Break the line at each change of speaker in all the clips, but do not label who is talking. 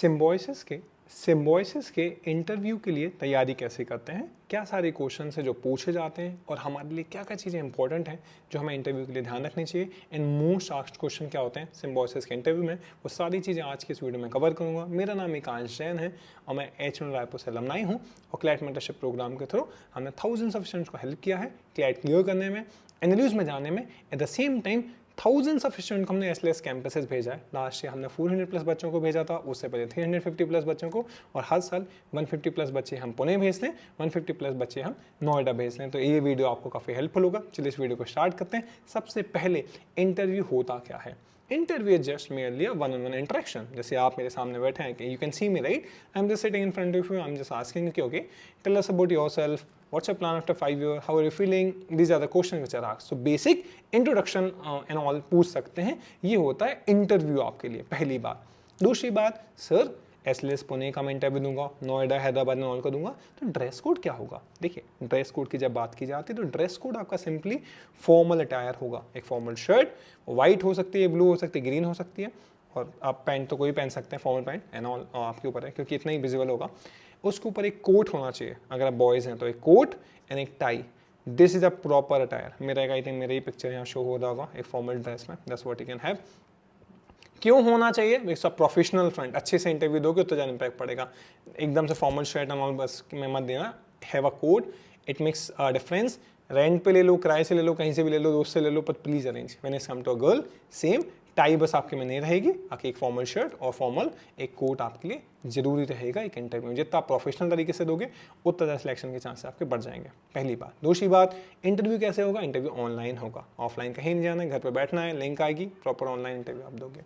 सिम्बोयसिस के इंटरव्यू के लिए तैयारी कैसे करते हैं, क्या सारे क्वेश्चन है जो पूछे जाते हैं और हमारे लिए क्या क्या चीज़ें इंपॉर्टेंट हैं जो हमें इंटरव्यू के लिए ध्यान रखनी चाहिए, एंड मोस्ट आस्क्ड क्वेश्चन क्या होते हैं सिम्बोयसिस के इंटरव्यू में, वो सारी चीज़ें आज की इस वीडियो में कवर करूँगा। मेरा नाम एकांश जैन है और मैं एच1 रायपुर से अलमनाई हूँ और क्लैट मेंटरशिप प्रोग्राम के थ्रू हमने थाउजेंड्स ऑफ स्टूडेंट्स को हेल्प किया है क्लैट क्लियर करने में, इंटरव्यूज़ में जाने में, at the same time thousands of student को हमने एसएलएस कैंपसेस भेजा है। लास्ट ईयर हमने 400 प्लस बच्चों को भेजा था, उससे पहले 350 प्लस बच्चों को, और हर साल 150 प्लस बच्चे हम पुणे भेजते हैं, 150 प्लस बच्चे हम नोएडा भेजते हैं। तो ये वीडियो आपको काफ़ी हेल्पफुल होगा। चलिए इस वीडियो को स्टार्ट करते हैं। सबसे पहले इंटरव्यू होता क्या है? Interview is just merely a one on one interaction. जैसे आप मेरे सामने बैठे हैं, you can see me right, I am just sitting in front of you, I am just asking कि okay tell us about yourself, what's your plan after 5 years, how are you feeling, these are the questions which are asked. So basic introduction and all पूछ सकते हैं। ये होता है interview आपके लिए, पहली बात। दूसरी बात, सर एसएलएस पुणे का मैं इंटरव्यू दूंगा, नोएडा हैदराबाद में ऑल का दूंगा, तो ड्रेस कोड क्या होगा? देखिए ड्रेस कोड की जब बात की जाती है तो ड्रेस कोड आपका सिंपली फॉर्मल अटायर होगा। एक फॉर्मल शर्ट, वाइट हो सकती है, ब्लू हो सकती है, ग्रीन हो सकती है, और आप पैंट तो कोई पहन सकते हैं, फॉर्मल पैंट एंड ऑल आपके ऊपर है क्योंकि इतना ही विजिबल होगा। उसके ऊपर एक कोट होना चाहिए, अगर आप बॉयज़ हैं तो एक कोट एंड एक tie. This is a proper attire. मेरा आई थिंक मेरा ही पिक्चर यहाँ शो हो रहा होगा एक फॉर्मल ड्रेस में, that's what you can have. क्यों होना चाहिए? बिकॉज आप प्रोफेशनल फ्रंट अच्छे से इंटरव्यू दोगे तो ज़्यादा इम्पैक्ट पड़ेगा। एकदम से फॉर्मल शर्ट एंड ऑल बस में मत देना। Have a coat, it makes a difference. Rent पे ले लो, किराए से ले लो, कहीं से भी ले लो, दोस्त से ले लो, but please arrange. When it's come to a girl, same tie बस आपके में नहीं रहेगी, आपकी एक फॉर्मल शर्ट और फॉर्मल एक कोट आपके लिए जरूरी रहेगा एक इंटरव्यू में। जितना आप प्रोफेशनल तरीके से दोगे उतना ज़्यादा सिलेक्शन के चांस आपके बढ़ जाएंगे, पहली बात। दूसरी बात, इंटरव्यू कैसे होगा? इंटरव्यू ऑनलाइन होगा, ऑफलाइन कहीं नहीं जाना है, घर पे बैठना है, लिंक आएगी, प्रॉपर ऑनलाइन इंटरव्यू आप दोगे।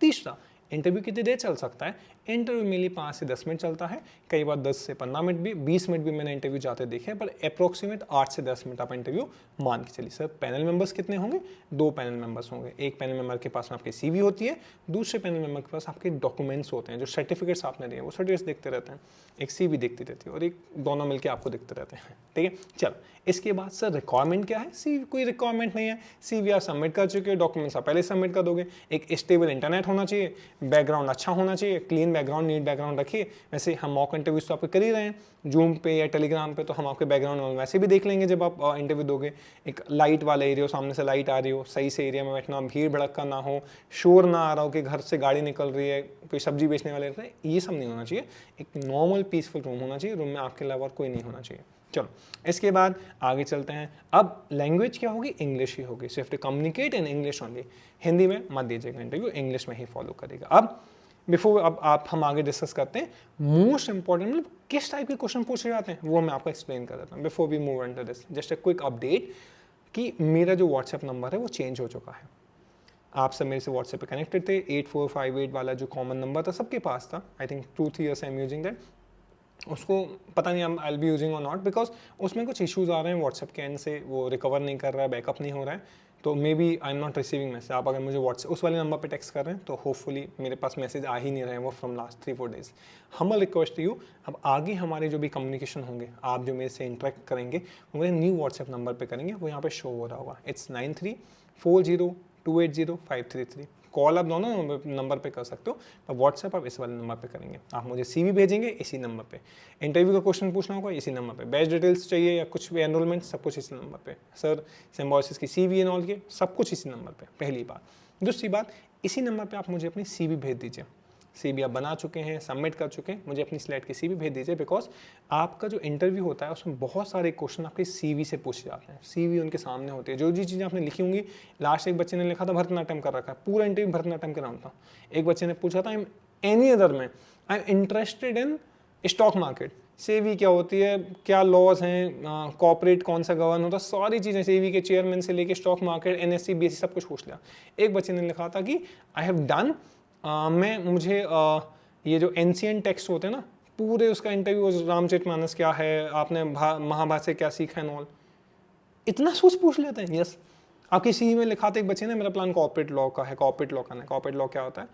तीसरा इंटरव्यू कितनी देर चल सकता है? इंटरव्यू मेनली 5 से 10 मिनट चलता है, कई बार 10 से 15 मिनट भी, 20 मिनट भी मैंने इंटरव्यू जाते देखे हैं, पर अप्रोक्सीमेट 8 से 10 मिनट आप इंटरव्यू मान के चलिए। सर पैनल मेंबर्स कितने होंगे? 2 पैनल मेंबर्स होंगे। एक पैनल मेंबर के पास में आपकी सीवी होती है, दूसरे पैनल मेंबर के पास आपके डॉक्यूमेंट्स होते हैं, जो सर्टिफिकेट्स आपने दिए वो सर्टिफिकेट्स देखते रहते हैं, एक सीवी देखती रहती है और एक दोनों मिलकर आपको देखते रहते हैं, ठीक है। चलो इसके बाद सर रिक्वायरमेंट क्या है? सीवी कोई रिक्वायरमेंट नहीं है, सीवी आप सबमिट कर चुके हो, डॉक्यूमेंट्स आप पहले सबमिट कर दोगे। एक स्टेबल इंटरनेट होना चाहिए, बैकग्राउंड अच्छा होना चाहिए, क्लीन बैकग्राउंड, नीट बैकग्राउंड रखिए। वैसे हम मॉक इंटरव्यूज तो आपके कर ही रहे हैं, जूम पे या टेलीग्राम पे, तो हम आपके बैकग्राउंड वैसे भी देख लेंगे जब आप इंटरव्यू दोगे। एक लाइट वाला एरिया हो, सामने से लाइट आ रही हो, सही से एरिया में बैठना, भीड़ भड़का ना हो, शोर ना आ रहा हो कि घर से गाड़ी निकल रही है, कोई सब्जी बेचने वाले रहते हैं, ये सब नहीं होना चाहिए। एक नॉर्मल पीसफुल रूम होना चाहिए, रूम में आपके अलावा कोई नहीं होना चाहिए। चलो इसके बाद आगे चलते हैं। अब लैंग्वेज क्या होगी? इंग्लिश ही होगी। So have to communicate in English only. Hindi में मत दीजिएगा इंटरव्यू, इंग्लिश में ही फॉलो करेगा। अब हम आगे डिस्कस करते हैं मोस्ट इंपॉर्टेंट, मतलब किस टाइप के क्वेश्चन पूछे जाते हैं वो मैं आपको एक्सप्लेन कर देता हूँ। Before we move on to this, just a quick update कि मेरा जो व्हाट्सएप नंबर है वो चेंज हो चुका है। आप सब मेरे से व्हाट्सएप पे कनेक्टेड थे, 8458 वाला जो कॉमन नंबर था सबके पास था। I think 2-3 years I am using that. उसको पता नहीं आई विल बी यूजिंग और नॉट, बिकॉज उसमें कुछ इश्यूज आ रहे हैं व्हाट्सएप के एंड से, वो रिकवर नहीं कर रहा है, बैकअप नहीं हो रहा है, तो maybe I am not receiving message. आप अगर मुझे व्हाट्सएप उस वाले नंबर पे टेक्स्ट कर रहे हैं तो होपफुली मेरे पास मैसेज आ ही नहीं रहे हैं वो from last 3-4 days. Humble request to you, अब आगे हमारे जो भी कम्युनिकेशन होंगे, आप जो मेरे से इंटरेक्ट करेंगे वो मेरे न्यू व्हाट्सएप नंबर पे करेंगे, वो यहाँ पे शो हो रहा होगा। इट्स 9340280533। कॉल आप दोनों नंबर पे कर सकते हो, पर व्हाट्सएप आप इस वाले नंबर पे करेंगे। आप मुझे सीवी भेजेंगे इसी नंबर पे, इंटरव्यू का क्वेश्चन पूछना होगा इसी नंबर पे, बैच डिटेल्स चाहिए या कुछ भी एनरोलमेंट, सब कुछ इसी नंबर पे। सर सिम्बोयसिस की सीवी एंड ऑल के सब कुछ इसी नंबर पे, पहली बात। दूसरी बात, इसी नंबर पे आप मुझे अपनी सीवी भेज दीजिए। सीवी आप बना चुके हैं, सबमिट कर चुके हैं, मुझे अपनी स्लाइड की सीवी भेज दीजिए, बिकॉज आपका जो इंटरव्यू होता है उसमें बहुत सारे क्वेश्चन आपके सीवी से पूछे जाते हैं। सीवी उनके सामने होती है, जो जो चीज़ें आपने लिखी होंगी। लास्ट एक बच्चे ने लिखा था भरतनाट्यम कर रखा है, पूरा इंटरव्यू भरतनाट्यम के नाम था। एक बच्चे ने पूछा था एनी अदर में, I am interested in stock market. सेवी क्या होती है, क्या लॉज हैं, कॉर्पोरेट कौन सा गवर्न होता है, सारी चीज़ें सेवी के चेयरमैन से लेके स्टॉक मार्केट, एनएससी बीएससी सब कुछ पूछ लिया। एक बच्चे ने लिखा था कि आई हैव डन, मुझे ये जो एंशियंट टेक्स्ट होते हैं ना, पूरे उसका इंटरव्यू, रामचरितमानस क्या है, आपने महाभारत से क्या सीखा है, नॉल इतना सोच पूछ लेते हैं। यस, आपकी सीवी में लिखा था एक बच्चे ने, मेरा प्लान कॉर्पोरेट लॉ का है, कॉर्पोरेट लॉ करना है। कॉर्पोरेट लॉ क्या होता है,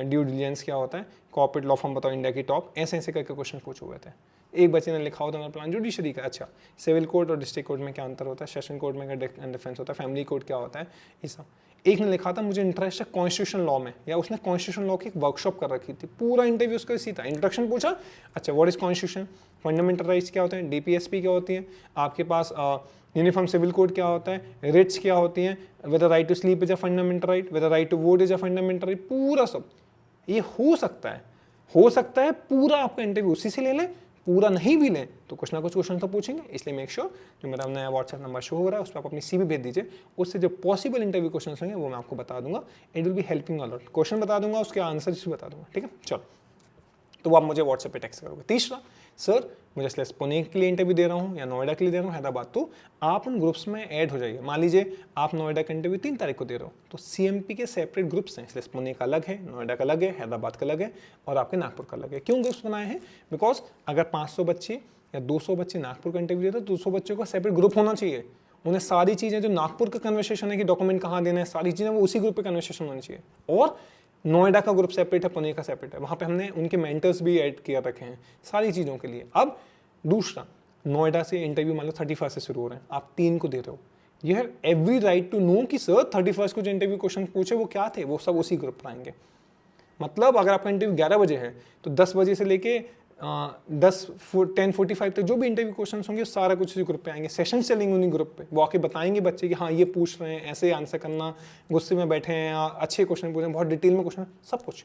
ड्यू डिलिजेंस क्या होता है, कॉर्पोरेट लॉ फॉर्म बताओ इंडिया की टॉप, ऐसे ऐसे करके क्वेश्चन पूछे हुए थे। एक बच्चे ने लिखा होता मेरा प्लान जुडिशरी का। अच्छा, सिविल कोड और डिस्ट्रिक्ट कोड में क्या अंतर होता है, सेशन कोड में क्या डिफरेंस होता है, फैमिली कोड क्या होता है, ये सब। एक ने लिखा था मुझे इंटरेस्ट है कॉन्स्टिट्यूशन लॉ में, या उसने कॉन्स्टिट्यूशन लॉ की एक वर्कशॉप कर रखी थी, पूरा इंटरव्यू उसका इसी था। इंट्रोडक्शन पूछा, अच्छा what is constitution, fundamental rights क्या होते हैं, डीपीएसपी क्या होती है, आपके पास यूनिफॉर्म सिविल कोड क्या होता है, रिट्स क्या होती हैं, whether right to sleep is a fundamental right, whether right to vote is a fundamental right, पूरा सब ये हो सकता है पूरा आपका इंटरव्यू उसी से ले लें, पूरा नहीं भी लें तो कुछ ना कुछ क्वेश्चन तो पूछेंगे। इसलिए मेक श्योर जो मेरा नया व्हाट्सएप नंबर शो हो रहा है उस पर आप अपनी CV भेज दीजिए, उससे जो पॉसिबल इंटरव्यू क्वेश्चन होंगे वो मैं आपको बता दूंगा। It will be helping a lot, question बता दूंगा, उसके आंसर भी बता दूंगा, ठीक है। चलो, तो वो आप मुझे व्हाट्सएप पे टेक्स्ट करोगे। तीसरा, सर मुझे SLS पुणे के लिए इंटरव्यू दे रहा हूँ या नोएडा के लिए दे रहा हूँ, हैदराबाद, तो आप उन ग्रुप्स में ऐड हो जाइए। मान लीजिए आप नोएडा का इंटरव्यू 3 तारीख को दे रहे हो, तो CMP के सेपरेट ग्रुप्स हैं, SLS पुणे का अलग है, नोएडा का अलग है, हैदराबाद का अलग है और आपके नागपुर का अलग है। क्यों ग्रुप्स बनाए हैं? बिकॉज अगर 500 बच्चे या 200 बच्चे नागपुर का इंटरव्यू देते हैं, 200 बच्चों का सेपरेट ग्रुप होना चाहिए। उन्हें सारी चीज़ें जो नागपुर का कन्वर्सेशन है कि डॉक्यूमेंट कहाँ देना है, सारी चीज़ें वो उसी ग्रुप पे कन्वर्सेशन होनी चाहिए। और नोएडा का ग्रुप सेपरेट है, पुणे का सेपरेट है, वहाँ पे हमने उनके मेंटर्स भी ऐड किया रखे हैं सारी चीज़ों के लिए। अब दूसरा, नोएडा से इंटरव्यू मान लो 31 से शुरू हो रहे हैं, आप 3 को दे रहे हो, you have every right to know कि सर 31 को जो इंटरव्यू क्वेश्चन पूछे वो क्या थे, वो सब उसी ग्रुप पर आएंगे। मतलब अगर आपका इंटरव्यू 11 बजे है तो 10 बजे से लेके 10:45 तक जो भी इंटरव्यू क्वेश्चन होंगे सारा कुछ इसी ग्रुप पे आएंगे, सेशन चलेंगे उन्हीं ग्रुप पे, वो आके बताएंगे बच्चे कि हाँ ये पूछ रहे हैं, ऐसे आंसर करना, गुस्से में बैठे हैं या अच्छे क्वेश्चन पूछ रहे हैं, बहुत डिटेल में क्वेश्चन, सब कुछ।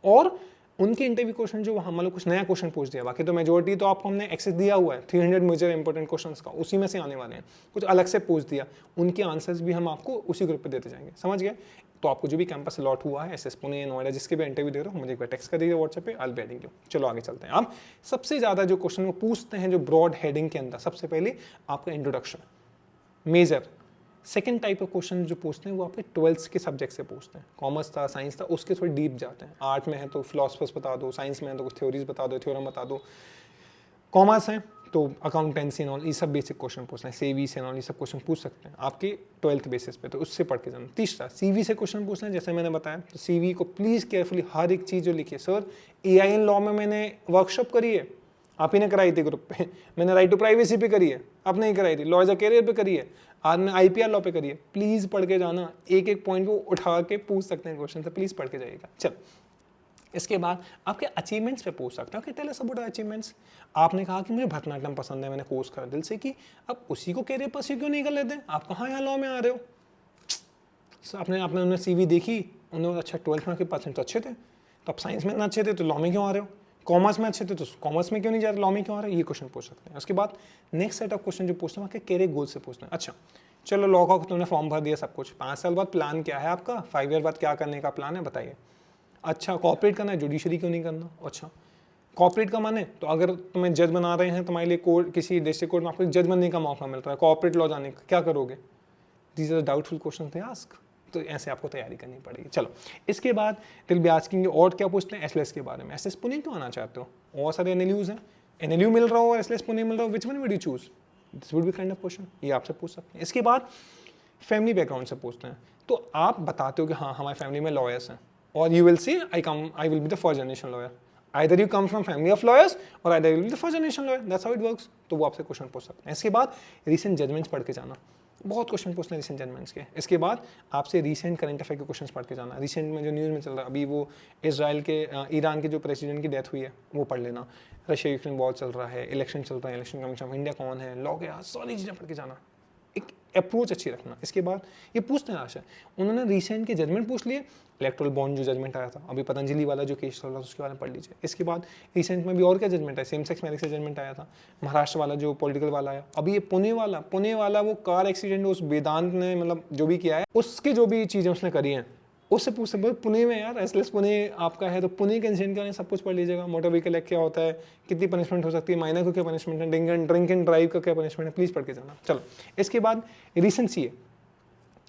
और उनके इंटरव्यू क्वेश्चन जो वहाँ मतलब कुछ नया क्वेश्चन पूछ दिया, बाकी तो मेजोरिटी तो आपको हमने एक्सेस दिया हुआ है 300 मेजर इंपॉर्टेंट क्वेश्चंस का, उसी में से आने वाले हैं, कुछ अलग से पूछ दिया, उनके आंसर्स भी हम आपको उसी ग्रुप पे देते जाएंगे, समझ गए। तो आपको जो भी कैंपस अलॉट हुआ है, SS पुणे, नोएडा, जिसके भी इंटरव्यू दे रहे हो, मुझे एक बार टेक्स्ट कर दीजिए व्हाट्सएप पे, आई विल बी एडिंग यू। चलो आगे चलते हैं। अब सबसे ज़्यादा जो क्वेश्चन वो पूछते हैं जो ब्रॉड हेडिंग के अंदर, सबसे पहले आपका introduction, major. Second type of question जो पूछते हैं वो आपके 12th के सब्जेक्ट से पूछते हैं, कॉमर्स था, साइंस था, उसके थोड़ी डीप जाते हैं। आर्ट में है तो फिलोसफर्स बता दो, साइंस में है तो कुछ थ्योरीज बता दो, थ्योरम बता दो, कॉमर्स है तो अकाउंटेंसी एंड ऑल, ये सब बेसिक क्वेश्चन पूछना है, सेवी से ऑल, ये सब क्वेश्चन पूछ सकते हैं आपके 12th बेसिस पे, तो उससे पढ़ के जाना। तीसरा, CV से क्वेश्चन पूछना है, जैसे मैंने बताया, तो CV को प्लीज़ केयरफुली हर एक चीज़ जो लिखिए। सर AIN लॉ में मैंने वर्कशॉप करी है, आप ही ने कराई थी ग्रुप पे, मैंने राइट टू प्राइवेसी पे करी है, आप नहीं कराई थी, लॉ एज अ कैरियर पे करी है, आज ने IPR लॉ पे करी है, प्लीज़ पढ़ के जाना, एक एक पॉइंट को उठा के पूछ सकते हैं क्वेश्चन, तो प्लीज़ पढ़ के जाइएगा। चल, इसके बाद आपके अचीवमेंट्स पे पूछ सकते हो कि टेल अस अबाउट अचीवमेंट्स। आपने कहा कि मुझे भरतनाट्यम पसंद है, मैंने कोर्स करा दिल से, कि अब उसी को कैरियर परस्यू क्यों नहीं कर लेते, आप कहाँ यहाँ लॉ में आ रहे हो। आपने उन्हें CV देखी, उन्होंने अच्छा 12th में के % तो अच्छे थे, तो आप साइंस में इतना अच्छे थे तो लॉ में क्यों आ रहे हो, कॉमर्स में अच्छे थे तो कॉमर्स में क्यों नहीं जा रहे, लॉ में क्यों आ रहे हो, ये क्वेश्चन पूछ सकते हैं। उसके बाद नेक्स्ट सेट ऑफ क्वेश्चन जो पूछते हैं आपके कैरियर गोल से पूछते हैं। अच्छा चलो, लॉ का तुमने फॉर्म भर दिया, सब कुछ, 5 साल बाद प्लान क्या है आपका, 5 ईयर बाद क्या करने का प्लान है, बताइए। अच्छा, कॉर्पोरेट करना है, जुडिशरी क्यों नहीं करना। अच्छा, कॉर्पोरेट का माने तो अगर तुम्हें जज बना रहे हैं, तुम्हारे लिए कोर्ट, किसी डिस्ट्रिक्ट कोर्ट में आपको जज बनने का मौका मिल रहा है, कॉर्पोरेट लॉ जाने का, क्या करोगे। दीज आर डाउटफुल क्वेश्चन थे आस्क, तो ऐसे आपको तैयारी करनी पड़ेगी। चलो, इसके बाद दिल भी आस्किंग और क्या पूछते हैं, SLS के बारे में, SLS पुणे क्यों आना चाहते हो, और सारे NLUs हैं, NLU मिल रहा हो, SLS पुणे मिल रहा हो, which one would you choose, this would be kind of question, ये आपसे पूछ सकते हैं। इसके बाद फैमिली बैकग्राउंड से पूछते हैं, तो आप बताते हो कि हाँ हमारी फैमिली में लॉयर्स हैं, और you will say I will be the first generation lawyer, either you come from family of lawyers or either you will be the first generation lawyer, that's how it works। तो वो आपसे question पूछ सकते हैं। इसके बाद recent judgements पढ़ के जाना, बहुत क्वेश्चन पूछते हैं रीसेंट जजमेंट्स के। इसके बाद आपसे रीसेंट करंट अफेयर के क्वेश्चन पढ़ के जाना, रिसेंट में जो न्यूज़ में चल रहा है अभी, वो इजराइल के ईरान के जो प्रेसिडेंट की डेथ हुई है वो पढ़ लेना, रशिया यूक्रेन वॉर चल रहा है, इलेक्शन चल रहा है, इलेक्शन कमीशन ऑफ इंडिया कौन है, लॉ के, सारी चीज़ें पढ़ के जाना, एक अप्रोच अच्छी रखना। इसके बाद ये पूछते हैं आशा, उन्होंने रिसेंट के जजमेंट पूछ लिए, इलेक्ट्रल बॉन्ड जो जजमेंट आया था, अभी पतंजलि वाला जो केस चल रहा था उसके बारे में पढ़ लीजिए। इसके बाद रिसेंट में भी और क्या जजमेंट है, सेम सेक्स मैरिज से जजमेंट आया था, महाराष्ट्र वाला जो पॉलिटिकल वाला आया, अभी ये पुणे वाला वो कार एक्सीडेंट उस वेदांत ने मतलब जो भी किया है, उसकी जो भी चीज़ें उसने करी हैं उससे पूछ सकते, पुणे में यार SLS पुणे आपका है तो पुणे के इंसिडेंट का सब कुछ पढ़ लीजिएगा। मोटर व्हीकल एक्ट क्या होता है, कितनी पनिशमेंट हो सकती है, माइनर को क्या पनिशमेंट है, ड्रिंक एंड ड्राइव का क्या पनिशमेंट है, प्लीज़ पढ़ के जाना। चलो, इसके बाद रीसेंट CA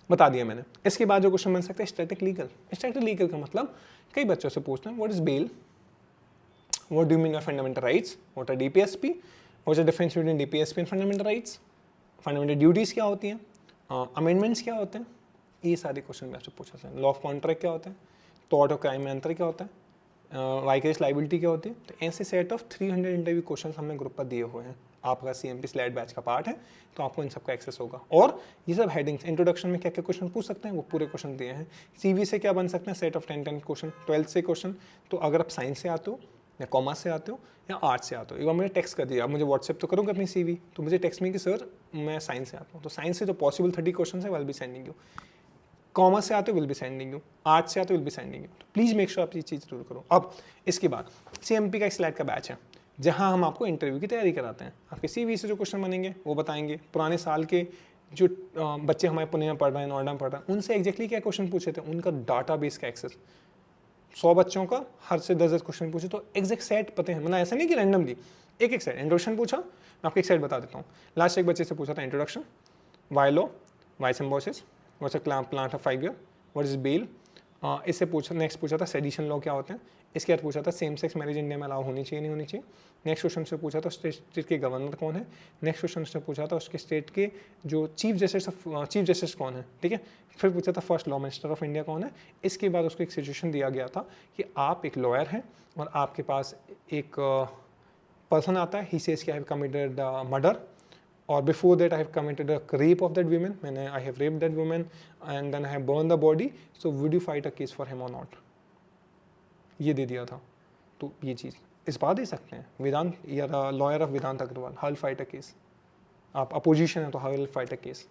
बता दिया मैंने। इसके बाद जो क्वेश्चन बन सकता है स्टैटिक लीगल का मतलब कई बच्चों से पूछते हैं, what is bail, what do you mean by fundamental rights, what are DPSP, what is the difference between DPSP and fundamental rights, fundamental duties क्या होती हैं, अमेंडमेंट्स क्या होते हैं, ये सारे क्वेश्चन में आपसे पूछा जाता है। लॉ ऑफ कॉन्ट्रैक्ट क्या होता है, टॉर्ट और क्राइम में अंतर क्या होता है, वाइकेरियस लायबिलिटी क्या होती है। तो ऐसे सेट ऑफ 300 इंटरव्यू क्वेश्चन हमने ग्रुप पर दिए हुए हैं, आपका CMP स्लैट बैच का पार्ट है, तो आपको इन सब का एक्सेस होगा। और ये सब हेडिंग्स, इंट्रोडक्शन में क्या क्या क्वेश्चन पूछ सकते हैं वो पूरे क्वेश्चन दिए हैं। CV से क्या बन सकते हैं, सेट ऑफ 10 क्वेश्चन, 12th से क्वेश्चन। तो अगर आप साइंस से आते हो या कॉमर्स से आते हो या आर्ट्स से आते हो, एक बार मुझे टेक्स्ट कर दिया, आप मुझे व्हाट्सएप तो करोगे अपनी CV, तो मुझे टेक्स्ट में कि सर मैं साइंस से आता हूँ, तो साइंस से जो पॉसिबल 30 क्वेश्चन है will be sending you. Commerce से आते हो will be sending you, arts से आते हो विल बी सेंडिंग यू। तो प्लीज़ मेक श्योर आप ये चीज़ जरूर करो। अब इसके बाद CMP का एक स्लैट का बैच है जहां हम आपको इंटरव्यू की तैयारी कराते हैं। आपके CV से जो क्वेश्चन बनेंगे वो बताएंगे, पुराने साल के जो बच्चे हमारे पुणे में पढ़ रहे हैं, नोएडा में पढ़ रहे हैं, उनसे एग्जैक्टली क्या क्वेश्चन पूछे थे, उनका डाटाबेस का एक्सेस, 100 बच्चों का हर से 10 क्वेश्चन पूछे तो एग्जैक्ट सेट पता है, मतलब ऐसा नहीं कि रैंडमली एक सेट। इंट्रोडक्शन पूछा, मैं आपको एक सेट बता देता हूँ। लास्ट एक बच्चे से पूछा था introduction, why law, why Symbiosis, what's a plant of 5 year, what is bail. इससे पूछा, नेक्स्ट पूछा था सेडिशन लॉ क्या होते हैं। इसके बाद पूछा था सेम सेक्स मैरिज इंडिया में अलाउ होनी चाहिए नहीं होनी चाहिए। नेक्स्ट क्वेश्चन से पूछा था स्टेट के गवर्नर कौन है। नेक्स्ट क्वेश्चन से पूछा था उसके स्टेट के जो चीफ जस्टिस कौन है, ठीक है। फिर पूछा था first law minister of India कौन है। इसके बाद उसको एक सिचुएशन दिया गया था कि आप एक लॉयर हैं और आपके पास एक पर्सन आता है, ही सेज कि I have committed murder, or before that I have committed a rape of that woman, I have raped that woman and then I have burned the body, so would you fight a case for him or not। ये दे दिया था। तो ये चीज़ इस बात दे सकते हैं, वेदांत या lawyer of Vedant Agarwal, how will fight a case. आप अपोजिशन है तो how will fight a case.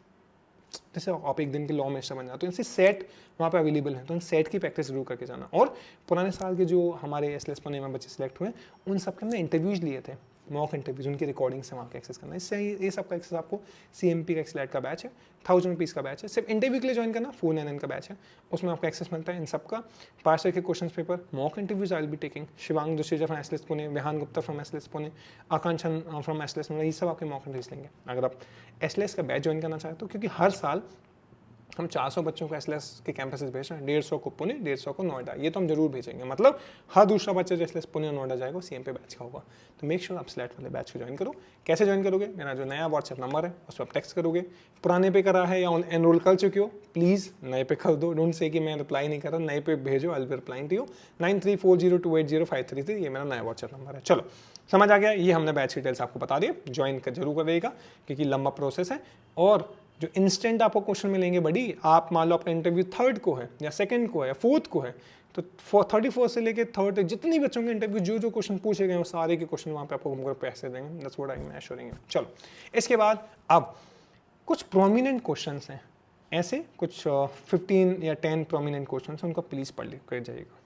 जैसे आप एक दिन के लॉ मिनिस्टर बन जाते हो, इनसे सेट वहाँ पे अवेलेबल है, तो इन सेट की प्रैक्टिस जरूर करके जाना। और पुराने साल के जो हमारे SLS पुणे में बच्चे सिलेक्ट हुए उन सब के हमने इंटरव्यूज लिए थे, मॉक इंटरव्यूज, उनकी रिकॉर्डिंग से वहाँ का एक्सेस करना। इससे ये सब का एक्सेस आपको CMP का स्लैट का बैच है, 1000 रुपीज़ का बैच है, सिर्फ इंटरव्यू के लिए ज्वाइन करना। 499 का बैच है, उसमें आपको एक्सेस मिलता है इन सब का। पास के question paper, mock interviews I will be taking, Shivang Joshi from SLS Pune, Vihan Gupta from SLS Pune, Akanksha from SLS, ये सब आपके मॉक इंटरव्यूज लेंगे अगर आप SLS का बैच ज्वाइन करना चाहते हो। क्योंकि हर साल हम 400 बच्चों को SLS के कैंपसेस भेज रहे हैं, 150 को पुणे, 150 को नोएडा, ये तो हम जरूर भेजेंगे। मतलब हर दूसरा बच्चा जो SLS पुणे और नोएडा जाएगा CMP बैच का होगा। तो मेक श्योर आप स्लैट वाले बैच को ज्वाइन करो। कैसे ज्वाइन करोगे, मेरा जो नया व्हाट्सएप नंबर है उस पर आप टेक्स्ट करोगे। पुराने पे करा है या एनरोल कर चुके हो, प्लीज़ नए पे कर दो। डोंट से कि मैं रिप्लाई नहीं कर रहा, नए पे भेजो, I will be replying to you. 9340280533, ये मेरा नया व्हाट्सएप नंबर है। चलो समझ आ गया, ये हमने बैच डिटेल्स आपको बता दिए। ज्वाइन कर जरूर करिएगा क्योंकि लंबा प्रोसेस है। और जो इंस्टेंट आपको क्वेश्चन मिलेंगे बड़ी, आप मान लो आपका इंटरव्यू 3rd को है या 2nd को है या 4th को है, तो 31st से लेके 3rd तक जितनी बच्चों के इंटरव्यू जो क्वेश्चन पूछे गए वो सारे के क्वेश्चन वहाँ पे आपको घूमकर पैसे देंगे। That's what I am assuring you. चलो इसके बाद अब कुछ प्रोमिनेंट क्वेश्चन हैं, ऐसे कुछ 15 या 10 प्रोमिनेंट क्वेश्चन हैं, उनका प्लीज़ पढ़ कर जाइएगा।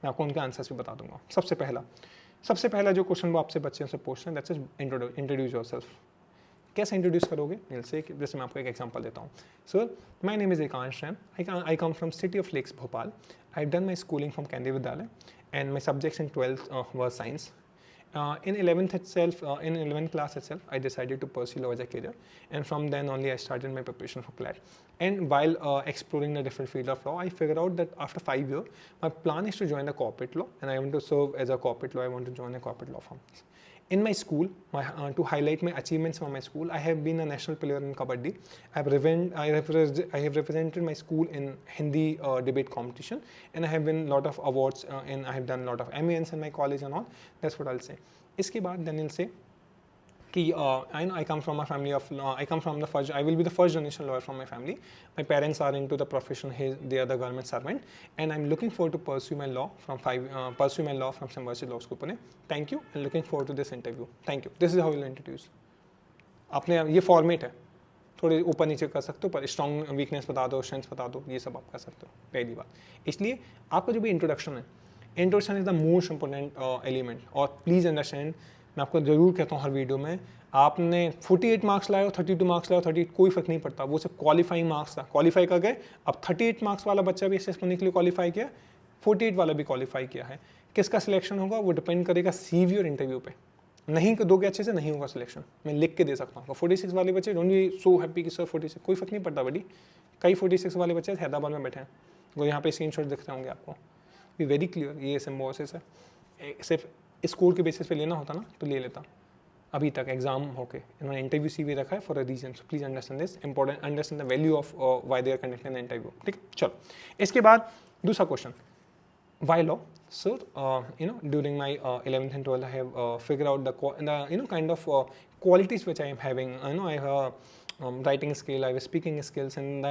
मैं आपको उनके आंसर्स भी बता दूंगा। सबसे पहला जो क्वेश्चन वो आपसे बच्चों से पूछते हैं, दैट्स इंट्रोड्यूस योरसेल्फ। कैसे इंट्रोड्यूस करोगे, जैसे मैं आपको एक एग्जांपल देता हूँ। Sir my name is Ekansh Rane, I come from city of lakes Bhopal, I have done my schooling from Kendriya Vidyalaya and my subjects in 12th were science. In 11th class itself, I decided to pursue law as a career, and from then only I started my preparation for CLAT. And while exploring the different field of law, I figured out that after 5 years, my plan is to join the corporate law, and I want to serve as a corporate law. I want to join a corporate law firm. In my school, to highlight my achievements from my school, I have been a national player in Kabaddi. I have represented my school in Hindi debate competition, and I have won a lot of awards, and I have done a lot of MENs in my college and all. That's what I'll say. इसके बाद then I'll say कि I come from a family of I will be the first generation lawyer from my family. My parents are into the profession, they are the government servant, and I'm looking forward to pursue my law from Symbiosis Law School Pune. Thank you, and looking forward to this interview. Thank you. This is how you'll introduce. आपने ये format है, थोड़े ऊपर नीचे कर सकते हो, पर स्ट्रॉन्ग वीकनेस बता दो, स्ट्रेंथ बता दो, ये सब आप कर सकते हो। पहली बात, इसलिए आपका जो भी इंट्रोडक्शन है, introduction is the most important element. और प्लीज़ अंडरस्टैंड, मैं आपको जरूर कहता हूँ हर वीडियो में, आपने 48 मार्क्स लाए हो, 32 मार्क्स लाए हो, 38, कोई फर्क नहीं पड़ता, वो सिर्फ क्वालिफाइंग मार्क्स था, क्वालिफाई कर गए। अब 38 मार्क्स वाला बच्चा भी SLS बनने के लिए क्वालिफाई किया, 48 वाला भी क्वालिफाई किया है। किसका सिलेक्शन होगा वो डिपेंड करेगा CV और इंटरव्यू पे। नहीं दोगे अच्छे से, नहीं होगा सिलेक्शन, मैं लिख के दे सकता हूँ। 46 वाले बच्चे डोंट बी सो हैप्पी कि सर 46, कोई फर्क नहीं पड़ता बड़ी। कई 46 वाले बच्चे हैदराबाद में बैठे हैं, वो यहाँ पे स्क्रीनशॉट दिख रहे होंगे आपको। बी वेरी क्लियर, ये सिम्बोसिस है, सिर्फ स्कोर के बेसिस पे लेना होता ना तो ले लेता। अभी तक एग्जाम होके इन्होंने इंटरव्यू CV रखा है for a reason, so please understand this important, understand the value of why they are conducting the interview. ठीक, चलो इसके बाद दूसरा question, Why law? Sir, during my 11th and 12th, I have figured out the kind of qualities which I am having. I have writing skill, I have speaking skills, and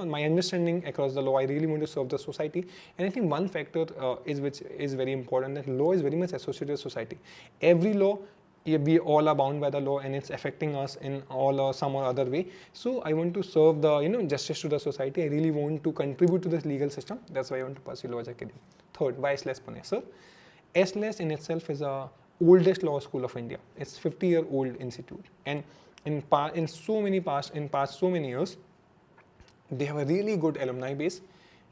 my understanding across the law. I really want to serve the society, and I think one factor which is very important, that law is very much associated with society. Every law, we all are bound by the law, and it's affecting us in all or some or other way. So I want to serve the justice to the society. I really want to contribute to this legal system. That's why I want to pursue law as a career. Third, why SLS Pune? Sir, SLS in itself is a oldest law school of India. It's 50-year-old institute, and in past so many years, they have a really good alumni base,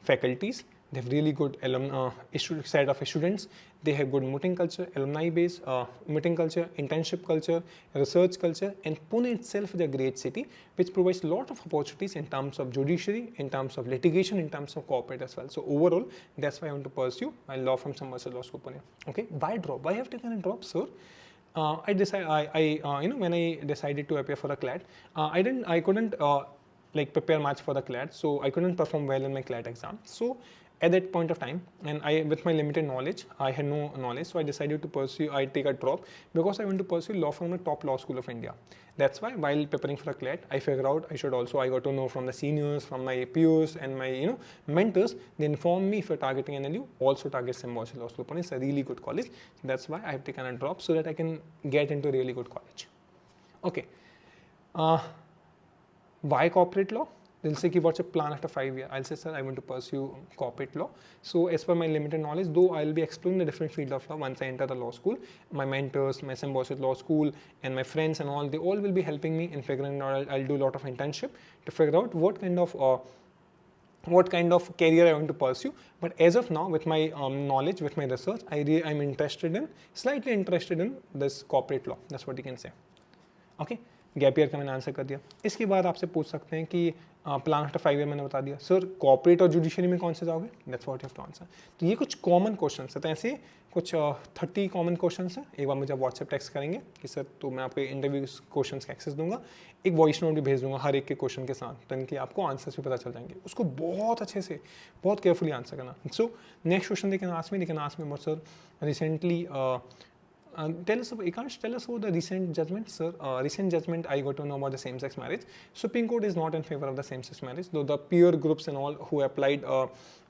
faculties. They have really good set of students. They have good meeting culture, alumni base, meeting culture, internship culture, research culture, and Pune itself is a great city which provides a lot of opportunities in terms of judiciary, in terms of litigation, in terms of corporate as well. So overall, that's why I want to pursue my law from Samvardhan Law School Pune. Okay, why drop? Why have taken a drop, sir? When I decided to appear for the CLAT, I couldn't prepare much for the CLAT, so I couldn't perform well in my CLAT exam. So at that point of time, and with my limited knowledge, I had no knowledge, so I decided to take a drop because I want to pursue law from the top law school of India. That's why while preparing for the CLAT, I figured out I got to know from the seniors, from my peers and my mentors. They informed me, if you're targeting NLU, also target Symbiosis Law School Pune. It's a really good college. That's why I have taken a drop so that I can get into a really good college. Okay. Why corporate law? They'll say, what's your plan after 5 years? I'll say, sir, I want to pursue corporate law. So as per my limited knowledge, though I'll be exploring the different field of law once I enter the law school, my mentors, my Symbiosis Law School, and my friends and all, they all will be helping me in figuring out. I'll do a lot of internship to figure out what kind of career I want to pursue. But as of now, with my knowledge, with my research, I'm slightly interested in this corporate law. That's what you can say. Okay. Gap year का मैंने answer कर दिया. इसके बाद आपसे पूछ सकते हैं कि प्लान आफ्टर 5 ईयर मैंने बता दिया. सर कॉर्पोरेट और जुडिशरी में कौन से जाओगे? That's what you have to answer. तो ये कुछ कॉमन क्वेश्चन है. तो ऐसे कुछ 30 कॉमन क्वेश्चन हैं. एक बार मुझे व्हाट्सएप टेक्स्ट करेंगे कि सर तो मैं आपको इंटरव्यू क्वेश्चन का एक्सेस दूंगा. एक वॉइस नोट भी भेज दूंगा हर एक के क्वेश्चन के साथ, तो इनकी आपको आंसर्स भी पता चल जाएंगे. उसको बहुत अच्छे से, बहुत केयरफुली आंसर करना. सो नेक्स्ट क्वेश्चन देखें ask me sir recently tell us about the recent judgment, sir. Recent judgment, I got to know about the same-sex marriage. Supreme Court is not in favor of the same-sex marriage, though the peer groups and all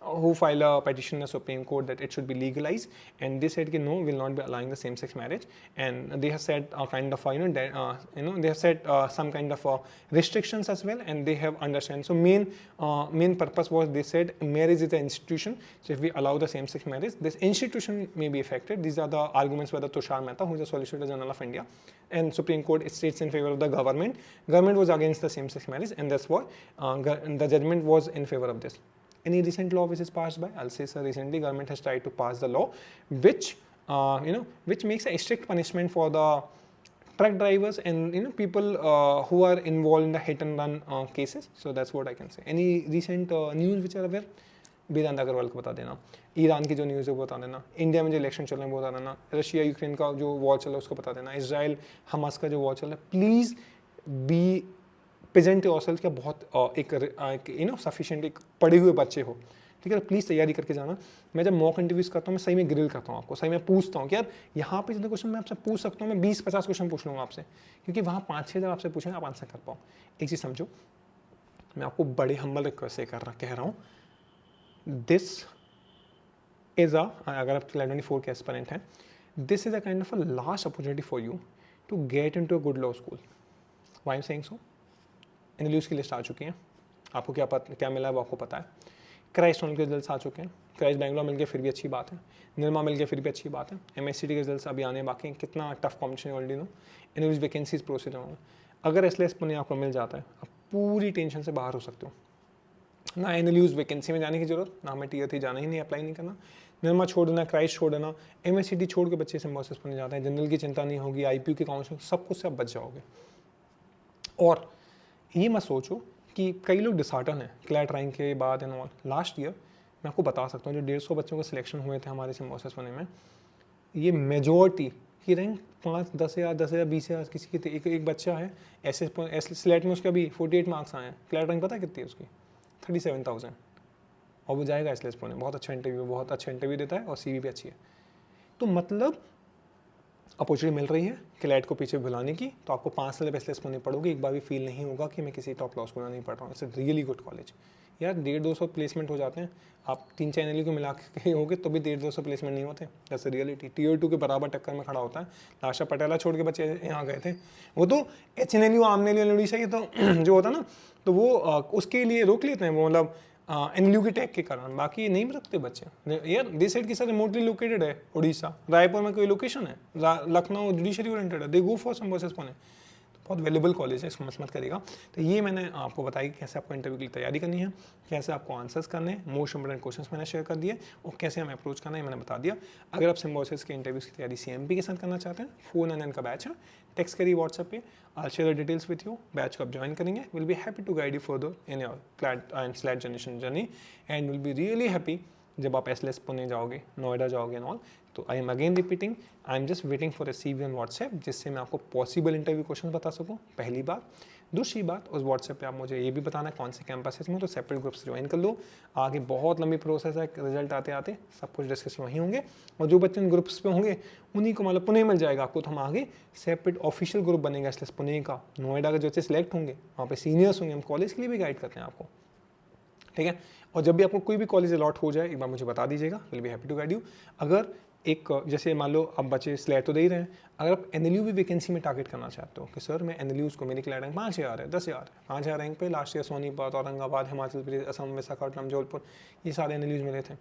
who filed a petition in the Supreme Court that it should be legalized, and they said no, will not be allowing the same-sex marriage, and they have set they have set some kind of restrictions as well, and they have understand. So main purpose was, they said marriage is an institution, so if we allow the same-sex marriage, this institution may be affected. These are the arguments by the Tushar Mehta, who is the Solicitor General of India, and Supreme Court states in favor of the government. Government was against the same-sex marriage, and that's why the judgment was in favor of this. Any recent law which is passed by? I'll say, sir, recently government has tried to pass the law which makes a strict punishment for the truck drivers and people who are involved in the hit and run cases. So that's what I can say. Any recent news which are aware? वेदांत अग्रवाल को बता देना. Iran की जो news है वो बता देना. India में जो इलेक्शन चल रहे हैं वो बता देना. रशिया यूक्रेन का जो वॉर चल रहा है उसको बता देना. इजराइल हमास का जो वॉर चल रहा है. Please be present yourself. क्या बहुत एक सफिशिएंट एक पढ़े हुए बच्चे हो, ठीक है. प्लीज़ तैयारी करके जाना. मैं जब मॉक इंटरव्यूज़ करता हूँ, मैं सही में ग्रिल करता हूँ आपको, सही में पूछता हूँ कि यार यहाँ पे जितने क्वेश्चन मैं आपसे पूछ सकता हूँ, मैं 20-50 क्वेश्चन पूछ लूँगा आपसे, क्योंकि वहाँ 5-6 जब आपसे पूछेंगे आप आंसर कर पाओ. एक चीज़ समझो, मैं आपको बड़े हम्बल रिक्वेस्ट से कह रहा हूँ. दिस इज़ अगर आप CLAT 24 के एस्पिरेंट हैं, this is a kind of a last opportunity for you to get into a good law school. Why I am saying so? NLUs की लिस्ट आ चुकी हैं. आपको क्या मिला है वो आपको पता है. क्राइस्ट के रिजल्ट्स आ चुके हैं. क्राइस्ट बैंगलोर मिल गए फिर भी अच्छी बात है. निर्मा मिल गए फिर भी अच्छी बात है. MSCT के रिजल्ट्स अभी आने बाकी हैं. कितना tough competition already know. NLUs vacancies procedure होंगे. अगर SLS पुणे आपको मिल जाता है, आप पूरी टेंशन से बाहर हो सकते हो. ना NLUs वैकेंसी में जाने की जरूरत, ना हमें Tier 3 जाना ही नहीं, अप्लाई नहीं करना. निर्मा छोड़ देना, क्राइस्ट छोड़ देना, MSCT छोड़ के बच्चे सिम्बोसिस पुणे जाते हैं. जनरल की चिंता नहीं होगी, IPU की काउंसलिंग, सब कुछ से आप बच जाओगे. और ये मत सोचो कि कई लोग डिसहार्टन हैं CLAT रैंक के बाद एंड ऑल. लास्ट ईयर मैं आपको बता सकता हूँ, जो 150 बच्चों का सिलेक्शन हुए थे हमारे सिम्बोसिस पुणे में, ये मेजॉरिटी की रैंक 5-10,000, 10,000, 20,000 किसी की. एक बच्चा है SLAT में, उसके अभी 48 मार्क्स आए हैं. CLAT रैंक पता है कितनी है उसकी? 37,000. और वो जाएगा SLS पुणे, बहुत अच्छा इंटरव्यू देता है और CV भी अच्छी है। तो मतलब अपॉर्चुनिटी मिल रही है क्लैट को पीछे बुलाने की, तो आपको 5 साल SLS पुणे पढ़ोगे, एक बार भी फील नहीं होगा कि मैं किसी टॉप लॉ स्कूल में नहीं पढ़ रहा हूँ। इट्स रियली गुड कॉलेज यार। 150-200 प्लेसमेंट हो जाते हैं, आप 3 चैनल को मिला के होगे तो भी 150-200 प्लेसमेंट नहीं होते। जैसे रियलिटी Tier 2 के बराबर टक्कर में खड़ा होता है। लाशा पटेला छोड़ के बच्चे यहाँ गए थे, वो तो HNLU आमने लड़ी सही, तो जो होता ना तो वो उसके लिए रोक लेते हैं वो, मतलब NLU के टैग के कारण, बाकी नहीं रखते बच्चे यार। दिस साइड की सर रिमोटली लोकेटेड है उड़ीसा, रायपुर में कोई लोकेशन है, लखनऊ जुडिशरी ओरिएंटेड है, दे गो फॉर सिम्बोसिस पुणे, बहुत वैल्यूबल कॉलेज है, इसको मिस मत करिएगा। तो ये मैंने आपको बताया कि कैसे आपको इंटरव्यू के लिए तैयारी करनी है, कैसे आपको आंसर्स करने हैं, मोस्ट इंपोर्टेंट क्वेश्चंस मैंने शेयर कर दिए, और कैसे हमें अप्रोच करना है मैंने बता दिया। अगर आप सिम्बोसिस के इंटरव्यूज़ की तैयारी CMP के साथ करना चाहते हैं, 499 का बैच है, टेक्स्ट करिए व्हाट्सएप पे, I share the details with you. Batch को आप ज्वाइन करेंगे, will be happy to guide you further in your CLAT and SLAT generation journey, and will be really happy जब आप SLS पुणे जाओगे, नोएडा जाओगे एंड ऑल। तो I am again repeating, I am just waiting for a CV on WhatsApp, जिससे मैं आपको possible interview question बता सकूँ, पहली बात। दूसरी बात, उस व्हाट्सएप पे आप मुझे ये भी बताना कौन से कैंपसेस में, तो सेपरेट ग्रुप्स ज्वाइन कर लो। आगे बहुत लंबी प्रोसेस है, रिजल्ट आते आते सब कुछ डिस्कस वहीं होंगे, और जो बच्चे इन ग्रुप्स पे होंगे उन्हीं को मतलब पुणे मिल जाएगा आपको। तो हम आगे सेपरेट ऑफिशियल ग्रुप बनेगा SLS पुणे का, नोएडा के जो बच्चे सिलेक्ट होंगे वहाँ पे सीनियर्स होंगे, हम कॉलेज के लिए भी गाइड करते हैं आपको, ठीक है। और जब भी आपको कोई भी कॉलेज अलॉट हो जाए एक बार मुझे बता दीजिएगा, will be happy to guide you. अगर एक जैसे मान लो अब बच्चे स्लैट तो दे ही रहे हैं, अगर आप NLU भी वैकेंसी में टारगेट करना चाहते हो कि सर मैं NLUs को, मेरी क्लैट रैंक 5000 है, 10,000 है, 5000 रैंक पे लास्ट ईयर सोनीपत, औरंगाबाद, हिमाचल प्रदेश, असम, विशाखापट्टनम, जबलपुर, ये सारे NLUs मिले थे।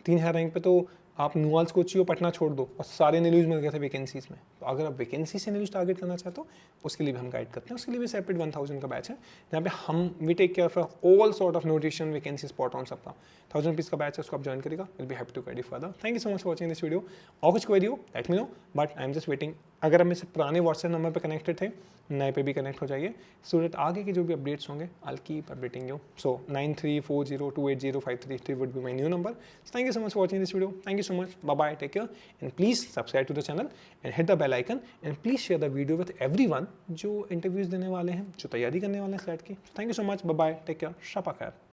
3000 रैंक पे तो आप नुआल्स कोची और पटना छोड़ दो, और सारे NLUs मिल गए थे वैकेंसीज में। तो अगर आप वैकेंसी से NLUs टारगेट करना चाहते हो, उसके लिए भी हम गाइड करते हैं, उसके लिए भी सेपरेट 1000 का बैच है, जहाँ पे हम we take care of all sort of nutrition, vacancy, spot on सबका। 1000 रुपीज़ का बैच है, उसको आप ज्वाइन करेगा, will be happy to guide you further. Thank you so much for watching this video. और कुछ क्वेरी हो let me know, but I am just waiting. अगर आप मेरे से पुराने व्हाट्सएप नंबर पर कनेक्टेड थे, नए पे भी कनेक्ट हो जाइए, सो दैट आगे के जो भी अपडेट्स होंगे I keep updating you. So 9340280533 would be my new number. Thank you so much for watching this video, thank you so much, bye bye, take care, and please subscribe to the channel and hit the bell icon, and please share the video with everyone जो interviews देने वाले हैं, जो तैयारी करने वाले हैं SLAT की। Thank you so much, bye bye, take care, शपा खैर।